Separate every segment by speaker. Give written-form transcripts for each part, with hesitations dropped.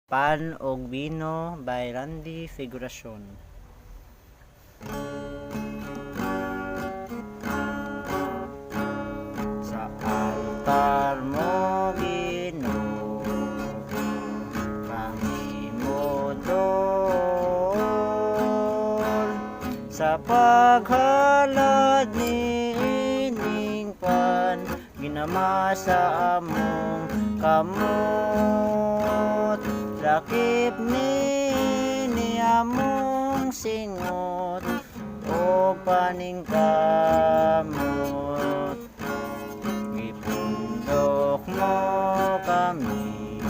Speaker 1: Pan og Vino by Randy Figuracion. Sa altar mo Ginoo, kami modol sa paghalad ni ining pan, ginamasa among kamot, lakip ni among singot o paningkamot. Gipundok mo kami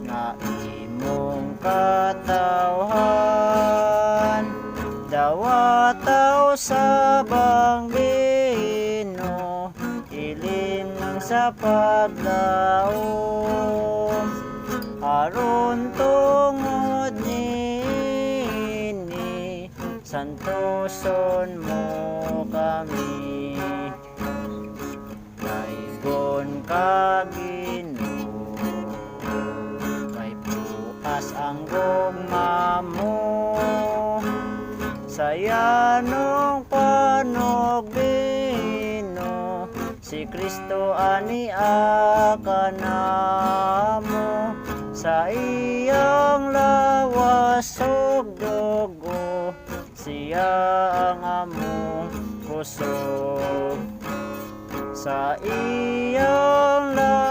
Speaker 1: nga imong katawhan, dawataw sa banggino, ilim ng sa paglaom, aron tungod ni santoson mo kami. Daigon ka Ginoo, kay bukas ang gugma mo, sayanong panogbino, si Kristo ania kanamo, sa iyang lawas ug dugo, siya ang among kusog. Sa iyang lawas